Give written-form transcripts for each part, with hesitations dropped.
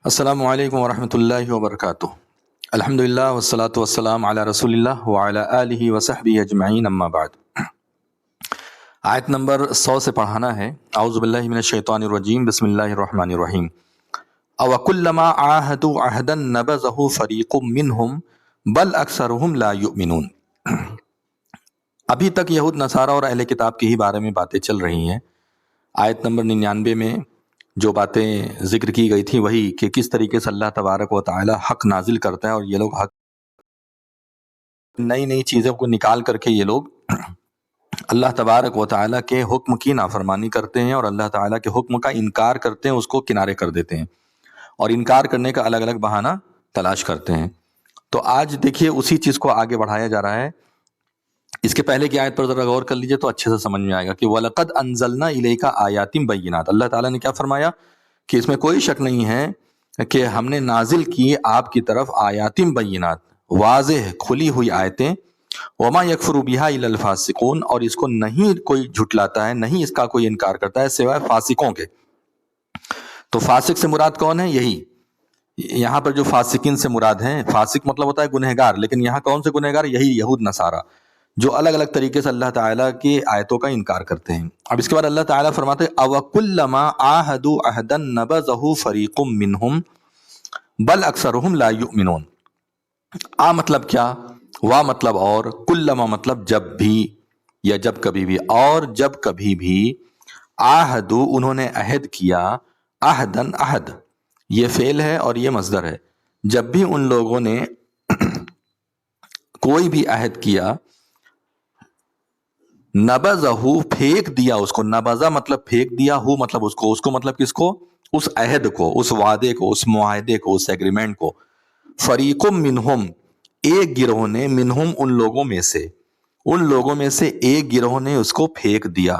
السلام علیکم ورحمۃ اللہ وبرکاتہ۔ الحمدللہ والصلاة والسلام علی رسول اللہ وعلی آلہ وصحبہ اجمعین، اما بعد۔ آیت نمبر 100 سے پڑھانا ہے۔ اعوذ باللہ من الشیطان الرجیم، بسم اللہ الرحمن الرحیم۔ اوکلما عاہدوا عہدا نبذہ فریق منہم بل اکثرہم لا یؤمنون۔ ابھی تک یہود نصارہ اور اہل کتاب کے ہی بارے میں باتیں چل رہی ہیں۔ آیت نمبر 99 میں جو باتیں ذکر کی گئی تھی وہی کہ کس طریقے سے اللہ تبارک و تعالی حق نازل کرتا ہے، اور یہ لوگ حق نئی نئی چیزوں کو نکال کر کے یہ لوگ اللہ تبارک و تعالی کے حکم کی نافرمانی کرتے ہیں، اور اللہ تعالی کے حکم کا انکار کرتے ہیں، اس کو کنارے کر دیتے ہیں، اور انکار کرنے کا الگ الگ بہانہ تلاش کرتے ہیں۔ تو آج دیکھیے اسی چیز کو آگے بڑھایا جا رہا ہے۔ اس کے پہلے کی آیت پر ذرا غور کر لیجئے تو اچھے سے سمجھ میں آئے گا کہ وَلَقَدْ أَنزَلْنَا إِلَيْكَ آيَاتٍ بَيِّنَاتٍ۔ اللہ تعالیٰ نے کیا فرمایا کہ اس میں کوئی شک نہیں ہے کہ ہم نے نازل کی آپ کی طرف آیاتٍ بینات، واضح کھلی ہوئی آیتیں، وما یکفر بہا الا الفاسقون، اور اس کو نہیں کوئی جھٹلاتا ہے، نہیں اس کا کوئی انکار کرتا ہے سوائے فاسقوں کے۔ تو فاسق سے مراد کون ہے؟ یہی یہاں پر جو فاسقین سے مراد ہیں، فاسق مطلب ہوتا ہے گنہگار، لیکن یہاں کون سے گنہگار؟ یہی یہود نصارہ جو الگ الگ طریقے سے اللہ تعالیٰ کی آیتوں کا انکار کرتے ہیں۔ اب اس کے بعد اللہ تعالیٰ فرماتے ہیں اوکلما عاہدوا عہدا نبذہ فریق منہم بل اکثرہم لا یؤمنون۔ آ مطلب کیا، وا مطلب اور، کلما مطلب جب بھی یا جب کبھی بھی، اور جب کبھی بھی، عاہدوا انہوں نے عہد کیا، عہدن عہد یہ فعل ہے اور یہ مصدر ہے، جب بھی ان لوگوں نے کوئی بھی عہد کیا، نبذہ پھینک دیا اس کو، نبذہ مطلب پھینک دیا، ہو مطلب اس کو مطلب کس کو؟ اس عہد کو، اس وعدے کو، اس معاہدے کو، اس ایگریمنٹ کو۔ فریق منہم ایک گروہ نے، منہم ان لوگوں میں سے ایک گروہ نے اس کو پھینک دیا۔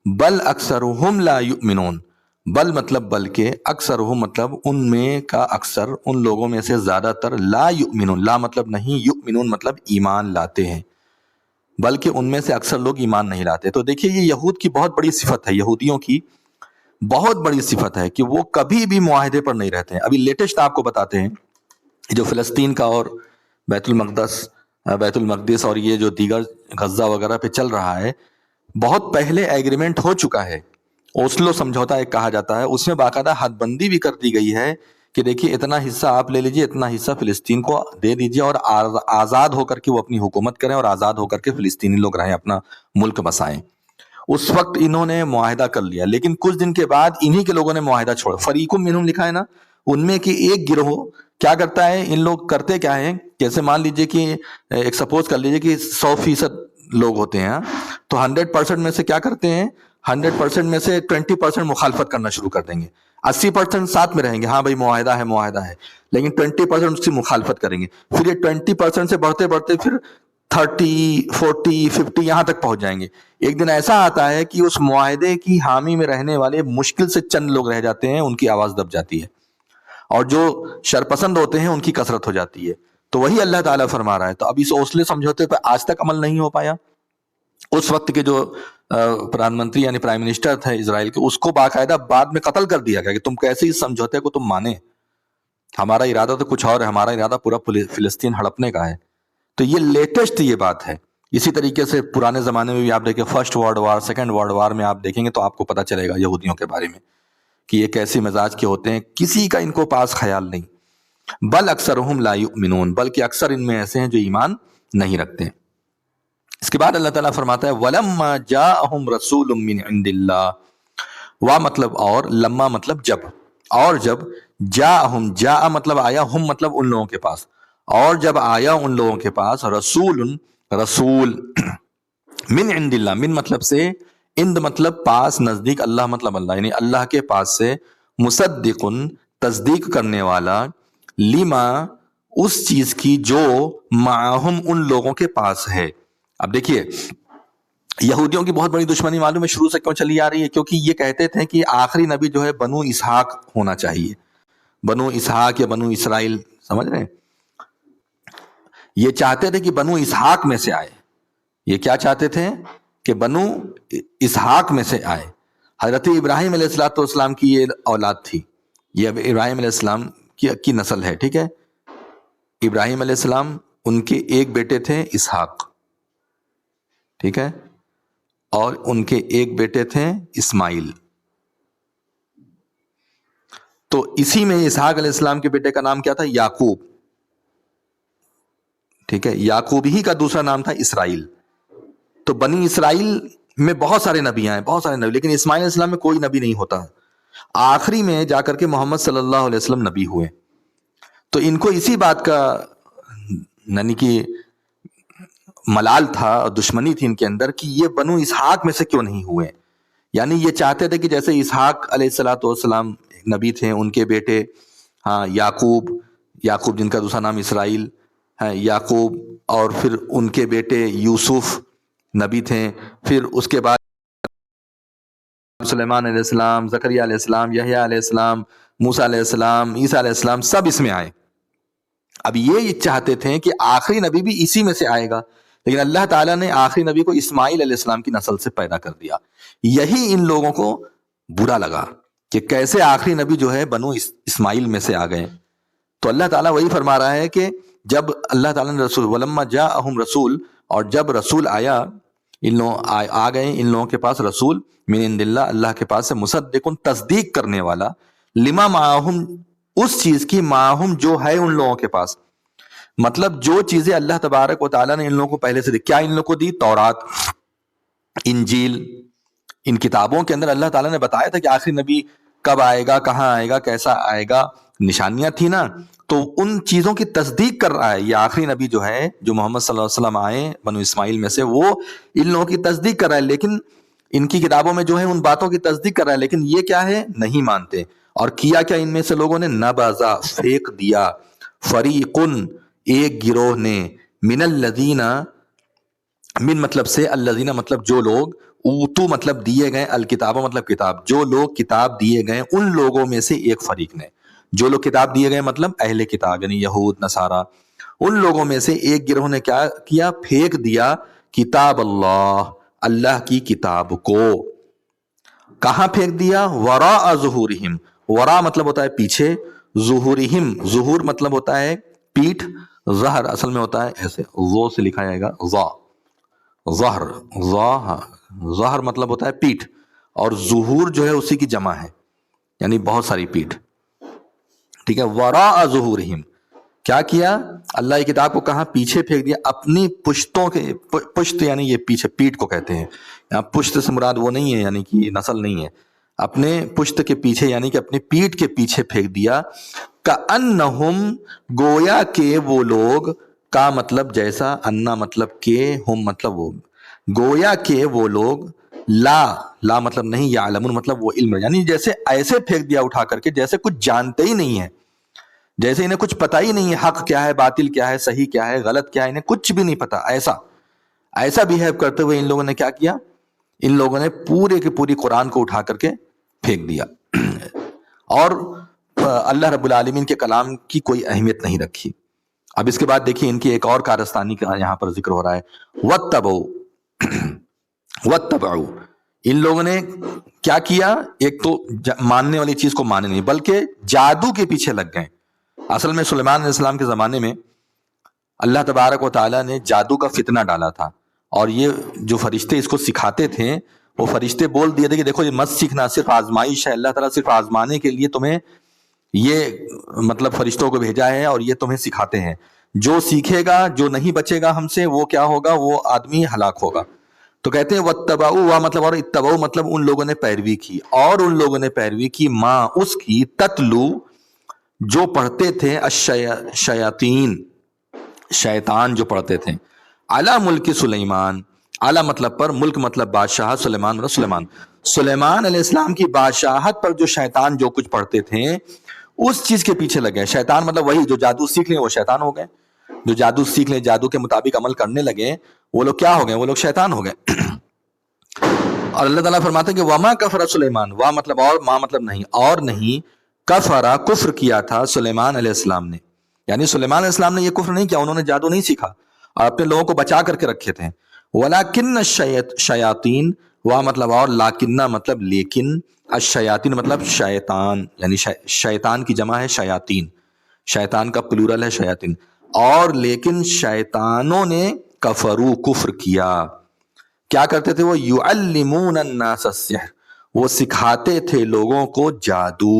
بل اکثرہم لا یؤمنون، بل مطلب بلکہ، اکثرہم مطلب ان میں کا اکثر، ان لوگوں میں سے زیادہ تر، لا یؤمنون لا مطلب نہیں، یؤمنون مطلب ایمان لاتے ہیں، بلکہ ان میں سے اکثر لوگ ایمان نہیں لاتے۔ تو دیکھیے یہ یہود کی بہت بڑی صفت ہے، یہودیوں کی بہت بڑی صفت ہے کہ وہ کبھی بھی معاہدے پر نہیں رہتے ہیں۔ ابھی لیٹسٹ آپ کو بتاتے ہیں جو فلسطین کا اور بیت المقدس اور یہ جو دیگر غزہ وغیرہ پہ چل رہا ہے، بہت پہلے ایگریمنٹ ہو چکا ہے، اوسلو سمجھوتا ایک کہا جاتا ہے، اس میں باقاعدہ حد بندی بھی کر دی گئی ہے کہ دیکھیے اتنا حصہ آپ لے لیجئے، اتنا حصہ فلسطین کو دے دیجئے، اور آزاد ہو کر کے وہ اپنی حکومت کریں، اور آزاد ہو کر کے فلسطینی لوگ رہیں، اپنا ملک بسائیں۔ اس وقت انہوں نے معاہدہ کر لیا، لیکن کچھ دن کے بعد انہی کے لوگوں نے معاہدہ چھوڑا۔ فریق منہم لکھا ہے نا، ان میں کی ایک گروہ کیا کرتا ہے، ان لوگ کرتے کیا ہیں، جیسے مان لیجئے کہ ایک سپوز کر لیجئے کہ 100% لوگ ہوتے ہیں، تو 100% میں سے کیا کرتے ہیں، 100% میں سے 20% مخالفت کرنا شروع کر دیں گے، 80% ساتھ میں رہیں گے، ہاں بھائی معاہدہ ہے، لیکن 20% اس کی مخالفت کریں گے۔ پھر یہ 20% سے بڑھتے بڑھتے پھر 30 40 50 یہاں تک پہنچ جائیں گے۔ ایک دن ایسا آتا ہے کہ اس معاہدے کی حامی میں رہنے والے مشکل سے چند لوگ رہ جاتے ہیں، ان کی آواز دب جاتی ہے، اور جو شرپسند ہوتے ہیں ان کی کثرت ہو جاتی ہے۔ تو وہی اللہ تعالیٰ فرما رہا ہے۔ تو اب اس اوسلے سمجھوتے پہ آج تک عمل نہیں ہو پایا۔ اس وقت کے جو پردھان منتری یعنی پرائم منسٹر تھے اسرائیل کے، اس کو باقاعدہ بعد میں قتل کر دیا گیا کہ تم کیسے اس سمجھوتے کو تم مانے، ہمارا ارادہ تو کچھ اور ہے، ہمارا ارادہ پورا فلسطین ہڑپنے کا ہے۔ تو یہ لیٹسٹ یہ بات ہے۔ اسی طریقے سے پرانے زمانے میں بھی آپ دیکھیں، first world war, second world war میں آپ دیکھیں گے تو آپ کو پتہ چلے گا یہودیوں کے بارے میں کہ یہ کیسے مزاج کے ہوتے ہیں، کسی کا ان کو پاس خیال نہیں۔ بل اکثرہم لا یؤمنون، بلکہ اکثر ان میں ایسے ہیں جو ایمان نہیں رکھتے۔ اس کے بعد اللہ تعالیٰ فرماتا ہے وَلَمَّا جَاءَهُمْ رَسُولٌ مِّنْ عِنْدِ اللَّهِ، وا مطلب اور، لما مطلب جب، اور جب، جاءہم جاء مطلب آیا، ہم مطلب ان لوگوں کے پاس، اور جب آیا ان لوگوں کے پاس، رسول من عند اللہ، من مطلب سے، اند مطلب پاس، نزدیک، اللہ مطلب اللہ، یعنی اللہ کے پاس سے، مصدق تصدیق کرنے والا، لما اس چیز کی جو معہم ان لوگوں کے پاس ہے۔ اب دیکھیے یہودیوں کی بہت بڑی دشمنی معلوم ہے شروع سے کیوں چلی آ رہی ہے، کیونکہ یہ کہتے تھے کہ آخری نبی جو ہے بنو اسحاق ہونا چاہیے، بنو اسحاق یا بنو اسرائیل، سمجھ رہے ہیں؟ یہ چاہتے تھے کہ بنو اسحاق میں سے آئے، یہ کیا چاہتے تھے کہ بنو اسحاق میں سے آئے۔ حضرت ابراہیم علیہ السلام کی یہ اولاد تھی، یہ ابراہیم علیہ السلام کی نسل ہے. ٹھیک ہے, ابراہیم علیہ السلام ان کے ایک بیٹے تھے اسحاق, ٹھیک ہے, اور ان کے ایک بیٹے تھے اسماعیل. تو اسی میں اسحاق علیہ السلام کے بیٹے کا نام کیا تھا؟ یعقوب. ٹھیک ہے, یعقوب ہی کا دوسرا نام تھا اسرائیل. تو بنی اسرائیل میں بہت سارے نبی ہیں, بہت سارے نبی, لیکن اسماعیل علیہ السلام میں کوئی نبی نہیں ہوتا. آخری میں جا کر کے محمد صلی اللہ علیہ وسلم نبی ہوئے. تو ان کو اسی بات کا یعنی کہ ملال تھا اور دشمنی تھی ان کے اندر کہ یہ بنو اسحاق میں سے کیوں نہیں ہوئے. یعنی یہ چاہتے تھے کہ جیسے اسحاق علیہ السلام نبی تھے, ان کے بیٹے یعقوب جن کا دوسرا نام اسرائیل ہے, یعقوب, اور پھر ان کے بیٹے یوسف نبی تھے, پھر اس کے بعد سلیمان علیہ السلام, زکریہ علیہ السلام, یحییٰ علیہ السلام, موسیٰ علیہ السلام, عیسیٰ علیہ السلام, سب اس میں آئے. اب یہ چاہتے تھے کہ آخری نبی بھی اسی میں سے آئے گا, لیکن اللہ تعالیٰ نے آخری نبی کو اسماعیل علیہ السلام کی نسل سے پیدا کر دیا. یہی ان لوگوں کو برا لگا کہ کیسے آخری نبی جو ہے بنو اسماعیل میں سے آ گئے. تو اللہ تعالیٰ وہی فرما رہا ہے کہ جب اللہ تعالیٰ نے رسول ولما جاءہم رسول, اور جب رسول آیا, ان لوگوں آ گئے ان لوگوں کے پاس رسول, من عند اللہ, اللہ کے پاس سے, مصدق, تصدیق کرنے والا, لما معہم, اس چیز کی, معہم جو ہے ان لوگوں کے پاس, مطلب جو چیزیں اللہ تبارک و تعالیٰ نے ان لوگوں کو پہلے سے دی. کیا ان لوگوں کو دی؟ تورات, انجیل. ان کتابوں کے اندر اللہ تعالیٰ نے بتایا تھا کہ آخری نبی کب آئے گا, کہاں آئے گا, کیسا آئے گا, نشانیاں تھی نا. تو ان چیزوں کی تصدیق کر رہا ہے یہ آخری نبی جو ہے, جو محمد صلی اللہ علیہ وسلم آئے بنو اسماعیل میں سے, وہ ان لوگوں کی تصدیق کر رہا ہے. لیکن ان کی کتابوں میں جو ہے ان باتوں کی تصدیق کر رہا ہے, لیکن یہ کیا ہے؟ نہیں مانتے. اور کیا کیا ان میں سے لوگوں نے؟ نبذا, پھینک دیا, فریقن, ایک گروہ نے, من الذین, من مطلب سے, الذین مطلب جو لوگ, اوتو مطلب دیے گئے, الکتاب مطلب کتاب, جو لوگ کتاب دیے گئے ان لوگوں میں سے ایک فریق نے. جو لوگ کتاب دیے گئے مطلب اہل کتاب, یعنی یہود نصارہ, ان لوگوں میں سے ایک گروہ نے کیا کیا؟ پھینک دیا کتاب اللہ, اللہ کی کتاب کو. کہاں پھینک دیا؟ وراء ظہورہم, وراء مطلب ہوتا ہے پیچھے, ظہورہم, ظہور مطلب ہوتا ہے پیٹھ, ظہر اصل میں ہوتا ہے ایسے, وہ سے لکھا جائے گا ظا, ظہر, ظہر مطلب ہوتا ہے پیٹھ, اور ظہور جو ہے اسی کی جمع ہے, یعنی بہت ساری پیٹھ. ٹھیک ہے, وراء ظہورہم, کیا کیا؟ اللہ کی کتاب کو کہاں؟ پیچھے پھینک دیا, اپنی پشتوں کے, پشت یعنی یہ پیچھے, پیٹھ کو کہتے ہیں. یہاں پشت سے مراد وہ نہیں ہے یعنی کہ نسل نہیں ہے, اپنے پشت کے پیچھے یعنی کہ اپنے پیٹھ کے پیچھے پھینک دیا. کأنہم, گویا کہ وہ لوگ, کا مطلب جیسا, انا مطلب کہ, ہم مطلب وہ, گویا کہ وہ لوگ, لا مطلب نہیں, یعلمون مطلب وہ علم, یعنی جیسے ایسے پھینک دیا اٹھا کر کے جیسے کچھ جانتے ہی نہیں ہے, جیسے انہیں کچھ پتہ ہی نہیں ہے, حق کیا ہے, باطل کیا ہے, صحیح کیا ہے, غلط کیا ہے, انہیں کچھ بھی نہیں پتا. ایسا بیہیو کرتے ہوئے ان لوگوں نے کیا کیا؟ ان لوگوں نے پورے کے پوری قرآن کو اٹھا کر کے پھینک دیا, اور اللہ رب العالمین کے کلام کی کوئی اہمیت نہیں رکھی. اب اس کے بعد دیکھیے ان کی ایک اور کارستانی کا یہاں پر ذکر ہو رہا ہے. واتبعوا, ان لوگوں نے کیا کیا؟ ایک تو ماننے والی چیز کو مانے نہیں, بلکہ جادو کے پیچھے لگ گئے. اصل میں سلیمان علیہ السلام کے زمانے میں اللہ تبارک و تعالیٰ نے جادو کا فتنہ ڈالا تھا, اور یہ جو فرشتے اس کو سکھاتے تھے, وہ فرشتے بول دیے تھے کہ دیکھو یہ مت سیکھنا, صرف آزمائش ہے, اللہ تعالیٰ صرف آزمانے کے لیے تمہیں یہ مطلب فرشتوں کو بھیجا ہے, اور یہ تمہیں سکھاتے ہیں. جو سیکھے گا, جو نہیں بچے گا ہم سے, وہ کیا ہوگا؟ وہ آدمی ہلاک ہوگا. تو کہتے ہیں واتبعوا, وا مطلب, اور اتبعوا مطلب ان لوگوں نے پیروی کی, اور ان لوگوں نے پیروی کی, ماں اس کی, تتلو جو پڑھتے تھے, الشیاطین, شیطان جو پڑھتے تھے, علی ملک سلیمان, اعلی مطلب پر, ملک مطلب بادشاہ, سلیمان اور سلیمان علیہ السلام کی بادشاہت پر جو شیطان جو کچھ پڑھتے تھے اس چیز کے پیچھے لگے. شیطان مطلب وہی جو جادو سیکھ لیں وہ شیطان ہو گئے, جو جادو سیکھ لیں, جادو کے مطابق عمل کرنے لگے, وہ لوگ کیا ہو گئے؟ وہ لوگ شیطان ہو گئے. اور اللہ تعالیٰ فرماتے ہیں کہ وما کفر سلیمان, وا مطلب اور, ما مطلب نہیں, اور نہیں, کفر, کفر کیا تھا سلیمان علیہ السلام نے, یعنی سلیمان علیہ السلام نے یہ کفر نہیں کیا, انہوں نے جادو نہیں سیکھا اور اپنے لوگوں کو بچا کر کے رکھے تھے. ولیکن الشیاطین, وا مطلب اور, لاکنہ مطلب لیکن, الشیاطین مطلب شیطان, یعنی شیطان کی جمع ہے شیاطین, شیطان کا پلورل ہے شیاطین. اور لیکن شیطانوں نے کفرو کفر کیا. کیا کرتے تھے وہ؟ یعلمون الناس السحر، وہ سکھاتے تھے لوگوں کو جادو،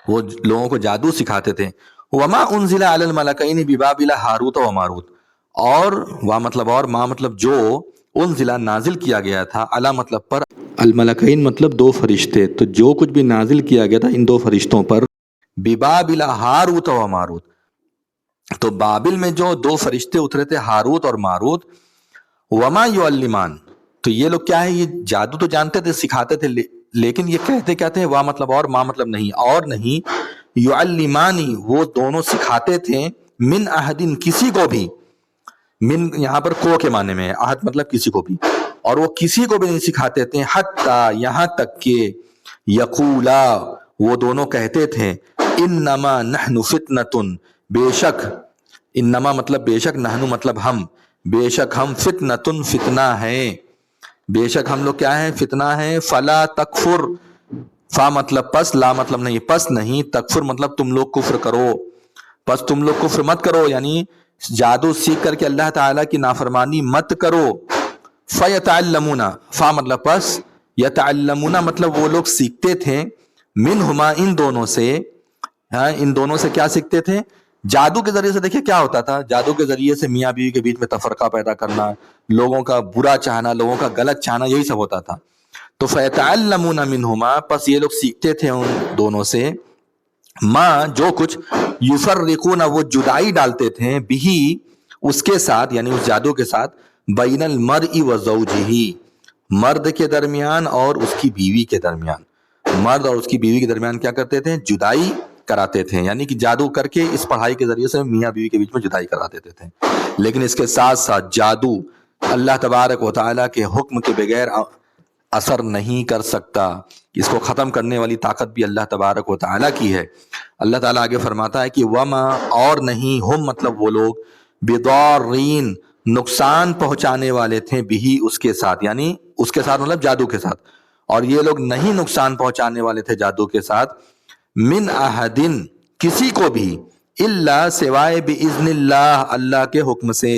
وہ لوگوں کو جادو سکھاتے تھے. وما انزل علی الملکین ببابل ہاروت و ماروت، اور وا مطلب اور ما مطلب جو، انزل نازل کیا گیا تھا، علی مطلب پر، الملکین مطلب دو فرشتے، تو جو کچھ بھی نازل کیا گیا تھا ان دو فرشتوں پر، ببابل ہاروت و ماروت، تو بابل میں جو دو فرشتے اترے تھے ہاروت اور ماروت. وما یعلمان، تو یہ لوگ کیا ہے، یہ جادو تو جانتے تھے، سکھاتے تھے، لیکن یہ کہتے کیا تھے؟ وا مطلب اور ما مطلب نہیں، اور نہیں، یعلمانی وہ دونوں سکھاتے تھے، من احدن کسی کو بھی، من یہاں پر کو کے معنی میں ہے، احد مطلب کسی کو بھی، اور وہ کسی کو بھی نہیں سکھاتے تھے، حتی یہاں تک کہ یقولا وہ دونوں کہتے تھے، انما نحن فتنتن، بے شک، انما مطلب بے شک، نحن مطلب ہم، بے شک ہم، فتنتن فتنہ ہے، بے شک ہم لوگ کیا ہیں؟ فتنہ ہے. فلا تکفر، فا مطلب پس، لا مطلب نہیں، پس نہیں، تکفر مطلب تم لوگ کفر کرو، پس تم لوگ کفر مت کرو، یعنی جادو سیکھ کر کے اللہ تعالیٰ کی نافرمانی مت کرو. فیتعلمون، فا مطلب پس، یتعلمون مطلب وہ لوگ سیکھتے تھے، منہما ان دونوں سے، ہاں ان دونوں سے کیا سیکھتے تھے؟ جادو کے ذریعے سے. دیکھیں کیا ہوتا تھا جادو کے ذریعے سے، میاں بیوی کے بیچ میں تفرقہ پیدا کرنا، لوگوں کا برا چاہنا، لوگوں کا غلط چاہنا، یہی سب ہوتا تھا. تو فیتعلمون منہما، پس یہ لوگ سیکھتے تھے ان دونوں سے، ما جو کچھ، یفرقون وہ جدائی ڈالتے تھے، بہی اس کے ساتھ، یعنی اس جادو کے ساتھ، بین المرء و زوجہ، مرد کے درمیان اور اس کی بیوی کے درمیان، مرد اور اس کی بیوی کے درمیان کیا کرتے تھے؟ جدائی کراتے تھے، یعنی کہ جادو کر کے اس پڑھائی کے ذریعے سے میاں بیوی کے بیچ میں جدائی کرا دیتے تھے. لیکن اس کے ساتھ ساتھ جادو اللہ تبارک و تعالیٰ کے حکم کے بغیر اثر نہیں کر سکتا، اس کو ختم کرنے والی طاقت بھی اللہ تبارک و تعالیٰ کی ہے. اللہ تعالیٰ آگے فرماتا ہے کہ وما اور نہیں، ہم مطلب وہ لوگ، بضارین نقصان پہنچانے والے تھے، بھی اس کے ساتھ، یعنی اس کے ساتھ مطلب جادو کے ساتھ، اور یہ لوگ نہیں نقصان پہنچانے والے تھے جادو کے ساتھ، من احدن کسی کو بھی، الا سوائے باذن اللہ اللہ کے حکم سے،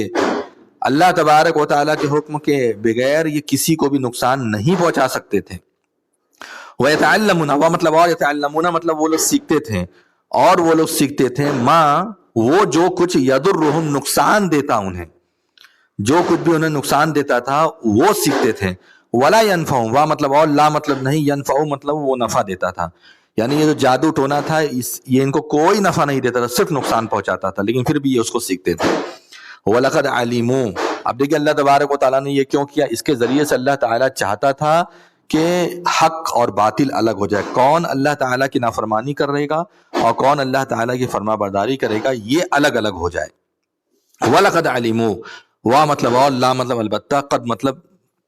اللہ تبارک و تعالیٰ کے حکم کے بغیر یہ کسی کو بھی نقصان نہیں پہنچا سکتے تھے. وَيَتَعَلَّمُونَ وہ مطلب اور، یتعلمون مطلب وہ لوگ سیکھتے تھے، اور وہ لوگ سیکھتے تھے، ماں وہ جو کچھ، یضرہم نقصان دیتا انہیں، جو کچھ بھی انہیں نقصان دیتا تھا وہ سیکھتے تھے. ولا ينفعهم وہ مطلب اور، لا مطلب نہیں، ينفع مطلب وہ نفع دیتا تھا، یعنی یہ جو جادو ٹونا تھا یہ ان کو کوئی نفع نہیں دیتا تھا، صرف نقصان پہنچاتا تھا، لیکن پھر بھی یہ اس کو سیکھتے تھے. وَلَقَدْ عَلِمُوا، اب دیکھیں اللہ تبارک و تعالیٰ نے یہ کیوں کیا؟ اس کے ذریعے سے اللہ تعالیٰ چاہتا تھا کہ حق اور باطل الگ ہو جائے، کون اللہ تعالیٰ کی نافرمانی کر رہے گا اور کون اللہ تعالیٰ کی فرما برداری کرے گا، یہ الگ الگ ہو جائے. وَلَقَدْ عَلِمُوا وا مطلب اور، لا مطلب البتہ، قد مطلب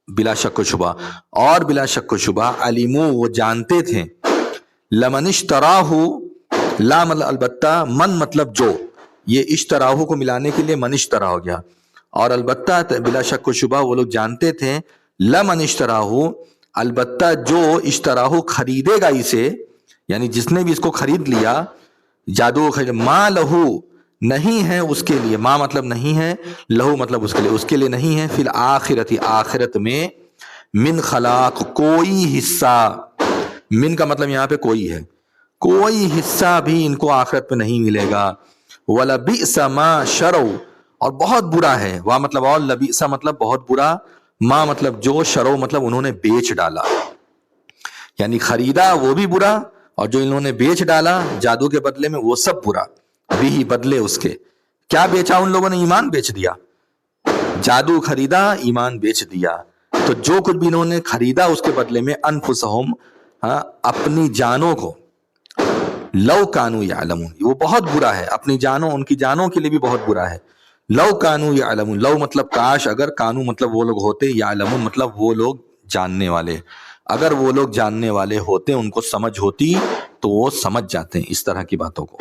بلا شک و شبہ، اور بلا شک و شبہ، علموا وہ جانتے تھے، لمن اشتراہ، لا مطلب البتہ، من مطلب جو، یہ اشتراہ کو ملانے کے لیے من اشترا ہو گیا، اور البتہ بلا شک و شبہ وہ لوگ جانتے تھے، لمن اشتراہ البتہ جو اشتراہ خریدے گا اسے، یعنی جس نے بھی اس کو خرید لیا، جادو خرید، ما لہو نہیں ہے اس کے لیے، ما مطلب نہیں ہے، لہو مطلب اس کے لیے نہیں ہے، فی الآخرت آخرت میں، من خلاق کوئی حصہ، من کا مطلب یہاں پہ کوئی ہے، کوئی حصہ بھی ان کو آخرت پہ نہیں ملے گا. وَلَبِئْسَ مَا شَرَوْا اور بہت برا ہے، وا مطلب اور، لبئس مطلب بہت برا، ما مطلب جو، شرو مطلب انہوں نے بیچ ڈالا، یعنی خریدا وہ بھی برا، اور جو انہوں نے بیچ ڈالا جادو کے بدلے میں وہ سب برا. بھی بدلے اس کے کیا بیچا ان لوگوں نے؟ ایمان بیچ دیا، جادو خریدا، ایمان بیچ دیا. تو جو کچھ بھی انہوں نے خریدا اس کے بدلے میں، انفسہم اپنی جانوں کو، لو کانو یعلمون وہ بہت برا ہے، اپنی جانوں، ان کی جانوں کے لیے بھی بہت برا ہے. لو کانو یعلمون، لو مطلب کاش، اگر، کانو مطلب وہ لوگ ہوتے، یعلمون مطلب وہ لوگ جاننے والے، اگر وہ لوگ جاننے والے ہوتے، ان کو سمجھ ہوتی تو وہ سمجھ جاتے ہیں اس طرح کی باتوں کو.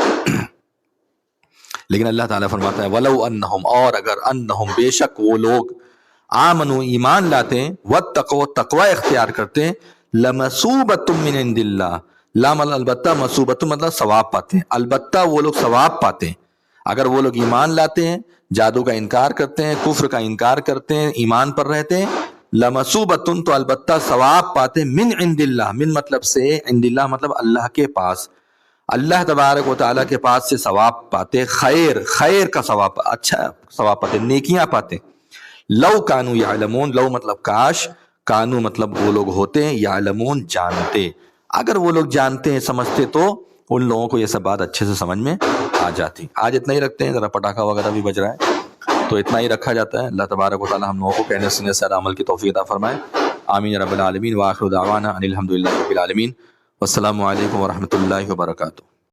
لیکن اللہ تعالیٰ فرماتا ہے وَلَوْ أَنَّهُمْ اور اگر، انہم بے شک وہ لوگ، آمنوا ایمان لاتے، واتقوا تقوی اختیار کرتے، لَمَثُوبَةٌ مِّنْ عِندِ اللَّهِ لام البتہ مصوبت مطلب ثواب پاتے ہیں، البتہ وہ لوگ ثواب پاتے ہیں اگر وہ لوگ ایمان لاتے ہیں، جادو کا انکار کرتے ہیں، کفر کا انکار کرتے ہیں، ایمان پر رہتے ہیں، لمصوبتن تو البتہ ثواب پاتے ہیں، من عند اللہ، من مطلب سے عند اللہ مطلب اللہ کے پاس، اللہ تبارک و تعالیٰ کے پاس سے ثواب پاتے، خیر کا ثواب، اچھا ثواب پاتے، نیکیاں پاتے۔ لو کانو یعلمون، لو مطلب کاش، کانو مطلب وہ لوگ ہوتے ہیں، یعلمون جانتے، اگر وہ لوگ جانتے ہیں سمجھتے تو ان لوگوں کو یہ سب بات اچھے سے سمجھ میں آ جاتی۔ آج اتنا ہی رکھتے ہیں، ذرا پٹاخہ وغیرہ بھی بج رہا ہے تو اتنا ہی رکھا جاتا ہے۔ اللہ تبارک و تعالی ہم لوگوں کو کہنے سننے سے عمل کی توفیق عطا فرمائے، آمین یا رب العالمین، وآخر دعوانا ان الحمد للہ رب العالمین، والسلام علیکم ورحمۃ اللہ وبرکاتہ۔